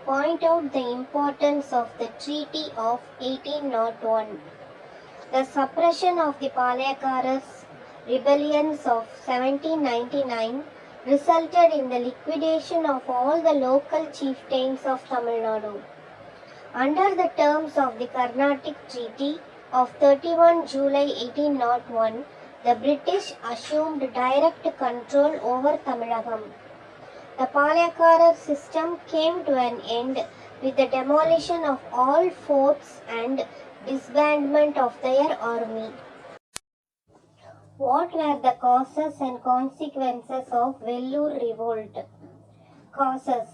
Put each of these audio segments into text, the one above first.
point out the importance of the Treaty of 1801. The suppression of the Palayakaras rebellions of 1799 resulted in the liquidation of all the local chieftains of Tamil Nadu. Under the terms of the Carnatic Treaty of 31 July 1801, the British assumed direct control over Tamilagam. The Palayakara system came to an end with the demolition of all forts and disbandment of their army. What were the causes and consequences of Vellore revolt? Causes.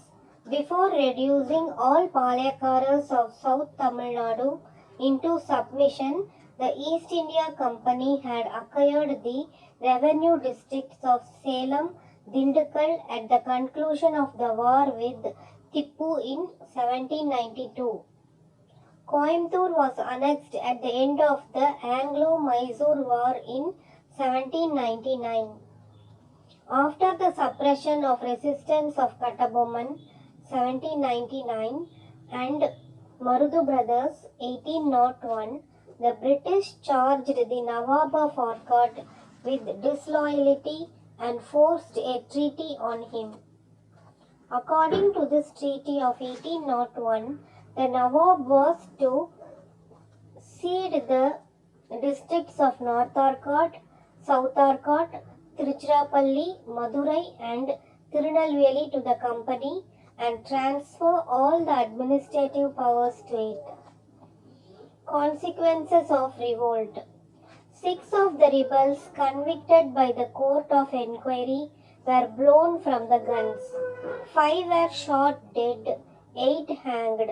Before reducing all Palayakaras of South Tamil Nadu into submission, the East India Company had acquired the revenue districts of Salem, Dindigul at the conclusion of the war with Tippu in 1792. Coimbatore was annexed at the end of the Anglo-Mysore War in 1799. After the suppression of resistance of Kattabomman 1799 and Marudu brothers 1801, the British charged the Nawab of Arcot with disloyalty and forced a treaty on him. According to this treaty of 1801, the Nawab was to cede the districts of North Arcot, South Arcot, Tiruchirappalli, Madurai and Tirunelveli to the company and transfer all the administrative powers to it. Consequences of revolt. 6 of the rebels convicted by the court of enquiry were blown from the guns. 5 were shot dead, 8 hanged.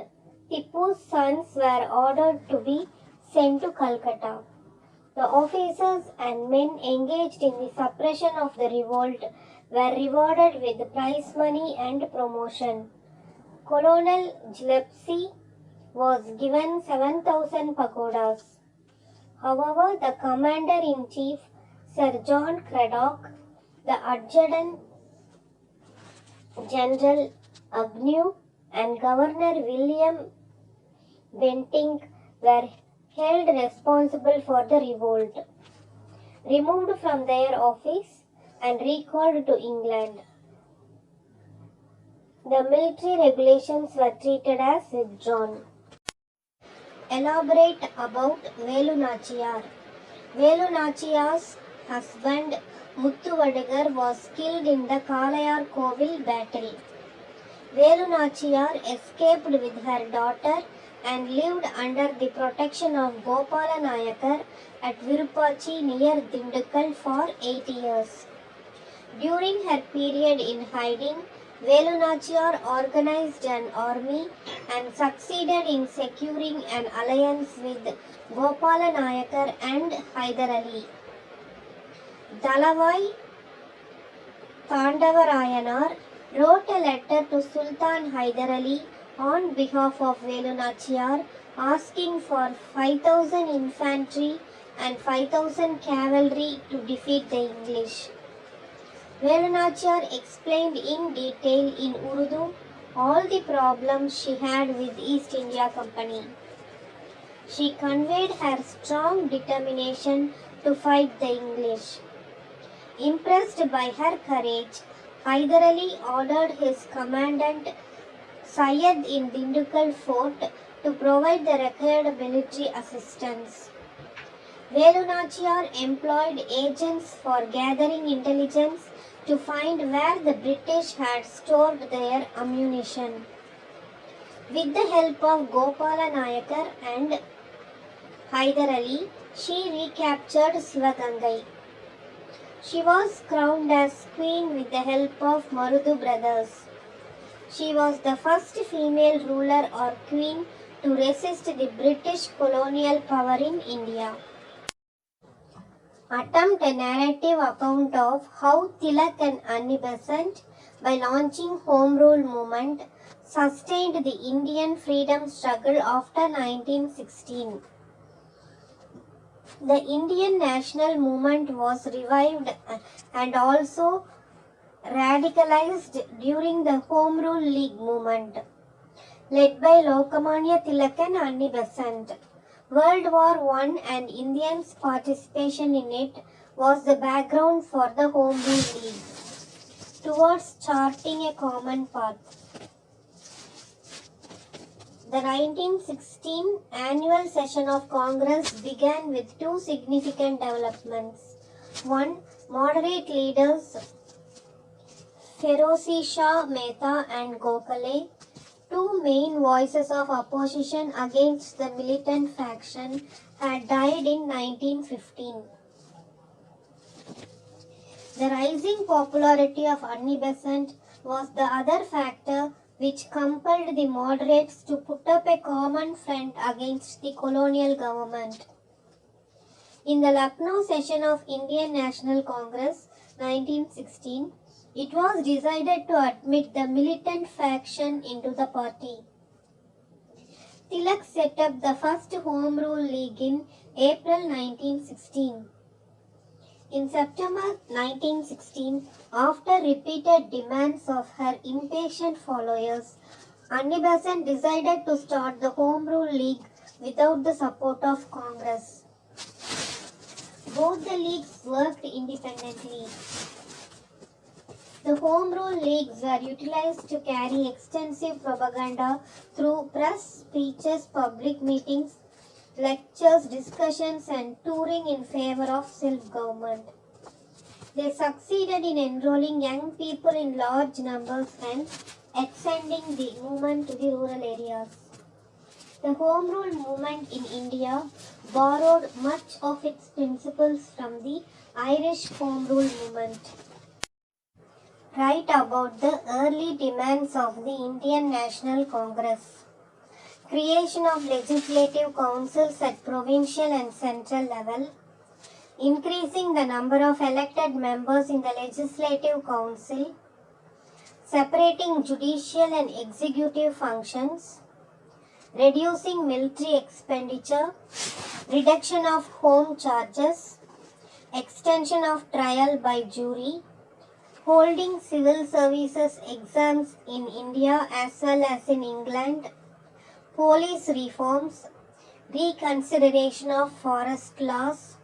Tippu's sons were ordered to be sent to Calcutta. The officers and men engaged in the suppression of the revolt were rewarded with prize money and promotion. Colonel Gillespie was given 7,000 pagodas. However, the Commander-in-Chief, Sir John Cradock, the Adjutant General Agnew, and Governor William Bentinck were held responsible for the revolt, removed from their office and recalled to England. The military regulations were treated as withdrawn. Elaborate about Velu Nachiyar. Velu Nachiyar's husband Muttuvadigar was killed in the Kalayar Kovil battle. Velu Nachiyar escaped with her daughter and lived under the protection of Gopala Nayakar at Virupachi near Dindigul for 8 years. During her period in hiding, Velu Nachiyar organized an army and succeeded in securing an alliance with Gopala Nayakar and Hyder Ali. Dalavai Tandavarayanar wrote a letter to Sultan Hyder Ali on behalf of Velu Nachiyar asking for 5,000 infantry and 5,000 cavalry to defeat the English. Velu Nachiyar explained in detail in Urdu all the problems she had with East India Company. She conveyed her strong determination to fight the English. Impressed by her courage, Hyder Ali ordered his commandant Syed in Dindigul fort to provide the required military assistance. Velu Nachiyar employed agents for gathering intelligence to find where the British had stored their ammunition. With the help of Gopala Nayakar and Hyder Ali, she recaptured Sivagangai. She was crowned as queen with the help of Marudu brothers. She was the first female ruler or queen to resist the British colonial power in India. Attempt a narrative account of how Tilak and Annie Besant, by launching Home Rule movement, sustained the Indian freedom struggle after 1916. The Indian national movement was revived and also radicalized during the Home Rule League movement. led by Lokmanya Tilak and Annie Besant. World War I and Indians' participation in it was the background for the Home Rule League towards charting a common path. The 1916 annual session of Congress began with two significant developments. One, moderate leaders Ferozi Shah Mehta and Gokhale, two main voices of opposition against the militant faction, had died in 1915. The rising popularity of Annie Besant was the other factor which compelled the moderates to put up a common front against the colonial government. In the Lucknow session of Indian National Congress 1916, it was decided to admit the militant faction into the party. Tilak set up the first Home Rule League in April 1916. In September 1916, after repeated demands of her impatient followers, Annie Besant decided to start the Home Rule League without the support of Congress. Both the leagues worked independently. The Home Rule Leagues were utilized to carry extensive propaganda through press, speeches, public meetings, lectures, discussions, and touring in favor of self-government. They succeeded in enrolling young people in large numbers and extending the movement to the rural areas. The Home Rule movement in India borrowed much of its principles from the Irish Home Rule movement. Write about the early demands of the Indian National Congress. Creation of legislative councils at provincial and central level. Increasing the number of elected members in the Legislative Council. Separating judicial and executive functions. Reducing military expenditure. Reduction of home charges. Extension of trial by jury. Holding civil services exams in India as well as in England. Police reforms. Reconsideration of forest laws.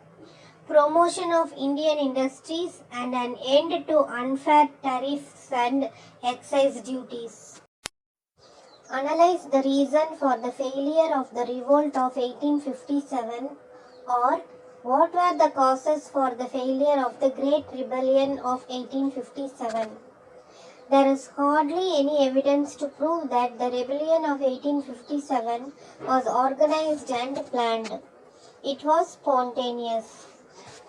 Promotion of Indian industries and an end to unfair tariffs and excise duties. Analyze the reason for the failure of the revolt of 1857, or what were the causes for the failure of the Great Rebellion of 1857. There is hardly any evidence to prove that the rebellion of 1857 was organized and planned. It was spontaneous.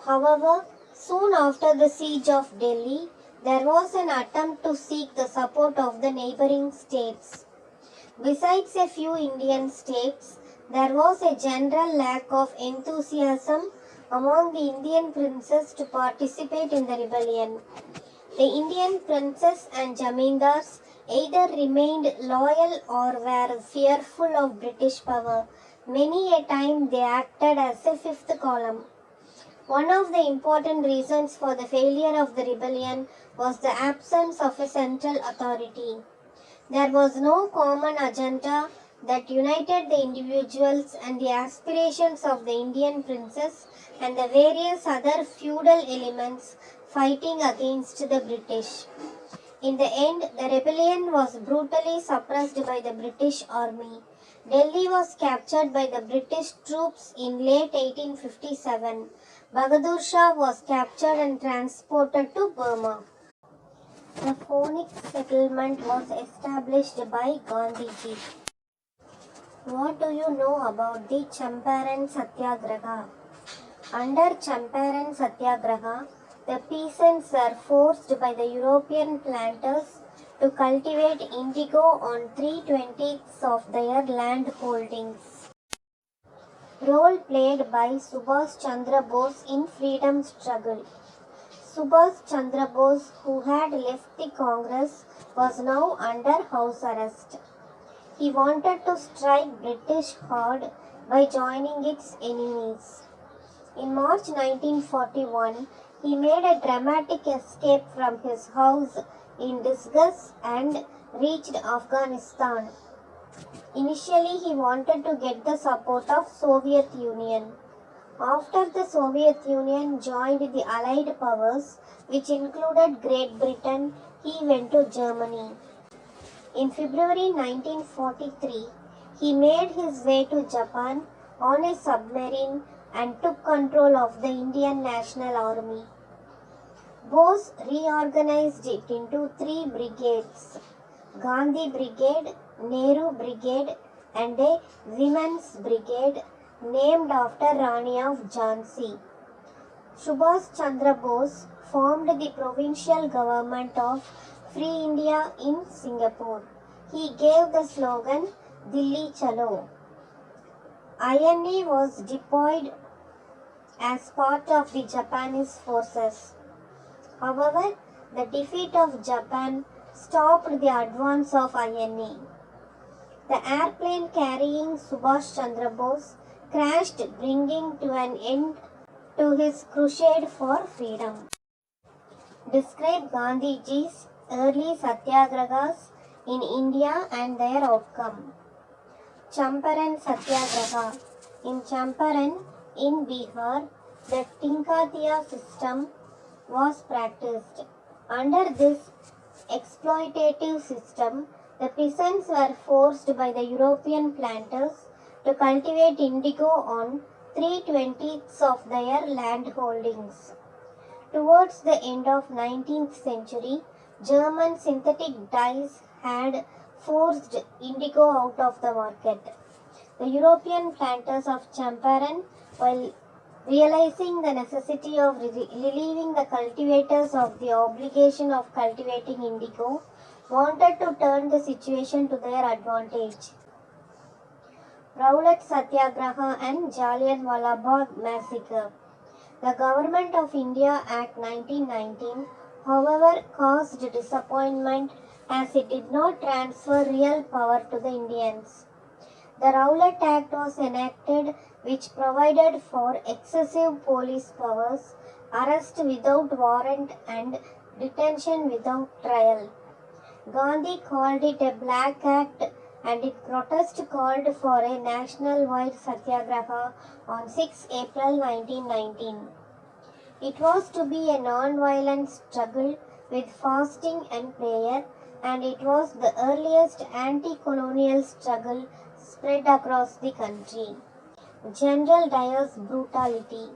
However, soon after the siege of Delhi, there was an attempt to seek the support of the neighboring states. Besides a few Indian states, there was a general lack of enthusiasm among the Indian princes to participate in the rebellion. The Indian princes and jamindars either remained loyal or were fearful of British power. Many a time they acted as a fifth column. One of the important reasons for the failure of the rebellion was the absence of a central authority. There was no common agenda that united the individuals and the aspirations of the Indian princes and the various other feudal elements fighting against the British. In the end, the rebellion was brutally suppressed by the British army. Delhi was captured by the British troops in late 1857. Bahadur Shah was captured and transported to Burma. The Phoenix settlement was established by Gandhiji. What do you know about the Champaran Satyagraha? Under Champaran Satyagraha, the peasants were forced by the European planters to cultivate indigo on 3/20ths of their land holdings. Role played by Subhash Chandra Bose in freedom struggle. Subhash Chandra Bose, who had left the Congress, was now under house arrest. He wanted to strike British hard by joining its enemies. In March 1941, he made a dramatic escape from his house in disgust and reached Afghanistan. Initially, he wanted to get the support of Soviet Union. After the Soviet Union joined the Allied powers, which included Great Britain, he went to Germany. In February 1943, he made his way to Japan on a submarine and took control of the Indian National Army. Bose reorganized it into three brigades: Gandhi Brigade, Nehru Brigade, and a Women's Brigade named after Rani of Jhansi. Subhash Chandra Bose formed the provincial government of Free India in Singapore. He gave the slogan Dilli Chalo. INA was deployed as part of the Japanese forces. However, the defeat of Japan stopped the advance of INA. The airplane carrying Subhash Chandra Bose crashed, bringing to an end to his crusade for freedom. Describe Gandhiji's early satyagrahas in India and their outcome. Champaran Satyagraha. In Champaran, in Bihar, the Tinkatiya system was practiced. Under this exploitative system, the peasants were forced by the European planters to cultivate indigo on 3/20 of their land holdings. Towards the end of 19th century, German synthetic dyes had forced indigo out of the market. The European planters of Champaran, while realizing the necessity of relieving the cultivators of the obligation of cultivating indigo, wanted to turn the situation to their advantage. Rowlatt Satyagraha and Jallianwala Bagh Massacre. The Government of India Act 1919, however, caused disappointment as it did not transfer real power to the Indians. The Rowlatt Act was enacted, which provided for excessive police powers, arrest without warrant and detention without trial. Gandhi called it a Black Act, and its protest called for a national-wide satyagraha on 6 April 1919. It was to be a non-violent struggle with fasting and prayer, and it was the earliest anti-colonial struggle spread across the country. General Dyer's brutality.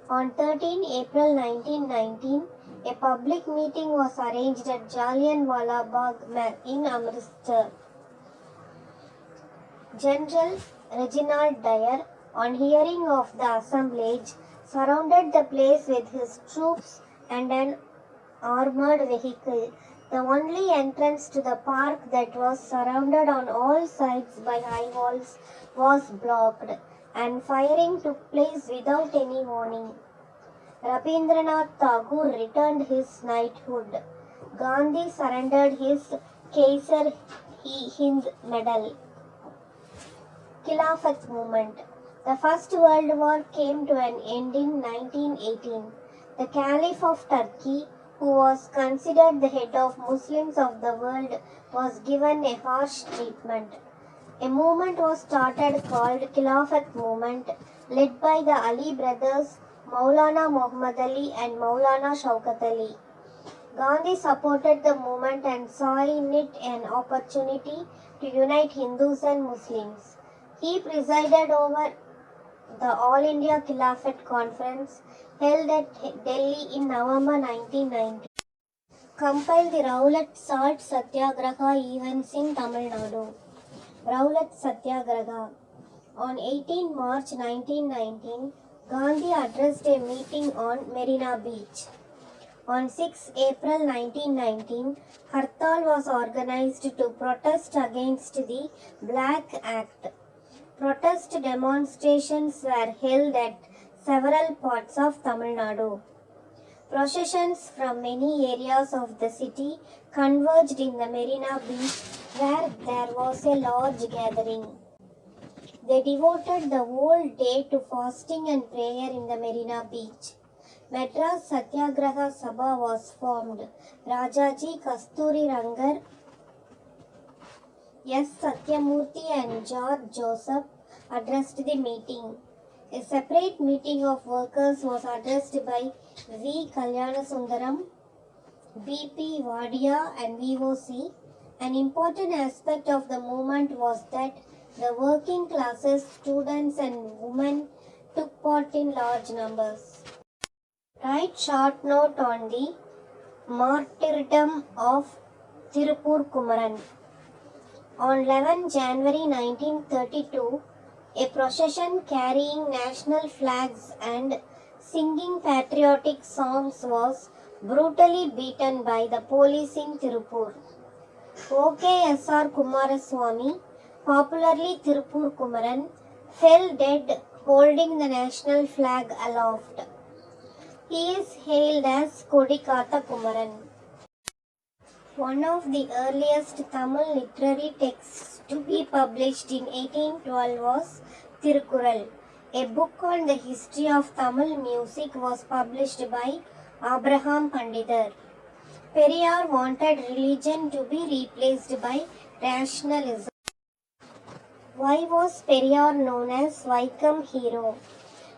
On 13 April 1919, a public meeting was arranged at Jallianwala Bagh in Amritsar. General Reginald Dyer, on hearing of the assemblage, surrounded the place with his troops and an armored vehicle. The only entrance to the park, that was surrounded on all sides by high walls, was blocked, and firing took place without any warning. Rabindranath Tagore returned his knighthood. Gandhi surrendered his Kaisar-i-Hind medal. Khilafat movement. The First World War came to an end in 1918. The Caliph of Turkey, who was considered the head of Muslims of the world, was given a harsh treatment. A movement was started called Khilafat movement, led by the Ali brothers, Maulana Muhammad Ali and Maulana Shaukat Ali. Gandhi supported the movement and saw in it an opportunity to unite Hindus and Muslims. He presided over the All India Khilafat Conference held at Delhi in November 1990. Compiled the Rowlatt Salt Satyagraha events in Tamil Nadu. Rowlatt Satyagraha. On 18 March 1919, Gandhi addressed a meeting on Marina Beach. On 6 April 1919, Hartal was organized to protest against the Black Act. Protest demonstrations were held at several parts of Tamil Nadu. Processions from many areas of the city converged in the Marina Beach, where there was a large gathering. They devoted the whole day to fasting and prayer in the Marina Beach. Madras Satyagraha Sabha was formed. Rajaji Kasturi Rangar S. Satyamurthy and George Joseph addressed the meeting. A separate meeting of workers was addressed by V. Kalyanasundaram, B.P. Wadia and VOC. An important aspect of the movement was that the working classes, students and women took part in large numbers. Write short note on the martyrdom of Tirupur Kumaran. On 11 January 1932, a procession carrying national flags and singing patriotic songs was brutally beaten by the police in Tirupur. OKSR Kumaraswamy, popularly Tirupur Kumaran, fell dead holding the national flag aloft. He is hailed as Kodikata Kumaran. One of the earliest Tamil literary texts to be published in 1812 was Tirukkural. A book on the history of Tamil music was published by Abraham Pandidar. Periyar wanted religion to be replaced by rationalism. Why was Periyar known as Vaikam hero?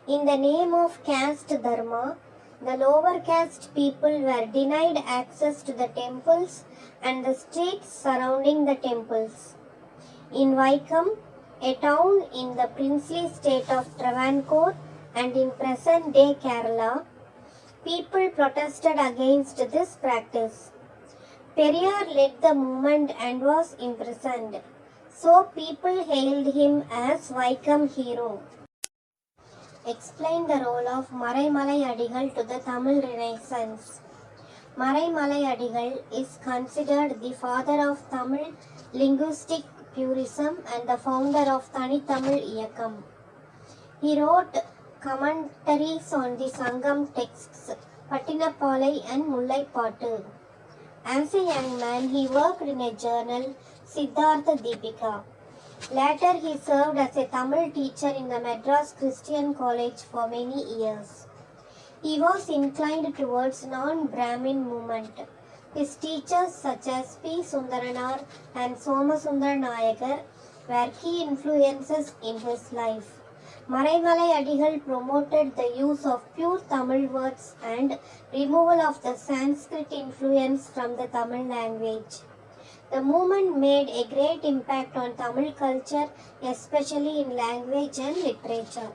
In the name of caste dharma, the lower caste people were denied access to the temples and the streets surrounding the temples. In Vaikam, a town in the princely state of Travancore and in present-day Kerala, people protested against this practice. Periyar led the movement and was imprisoned, so people hailed him as Vaikam hero. Explain the role of Maraimalai Adigal to the Tamil Renaissance. Maraimalai Adigal is considered the father of Tamil linguistic purism and the founder of Thani Tamil Iyakam. He wrote commentaries on the Sangam texts Pattinapalai and Mullaipattu. As a young man, he worked in a journal, Siddhartha Deepika. Later, he served as a Tamil teacher in the Madras Christian College for many years. He was inclined towards non-Brahmin movement. His teachers such as P. Sundaranar and Somasundar Nayagar were key influences in his life. Maraimalai Adigal promoted the use of pure Tamil words and removal of the Sanskrit influence from the Tamil language. The movement made a great impact on Tamil culture, especially in language and literature.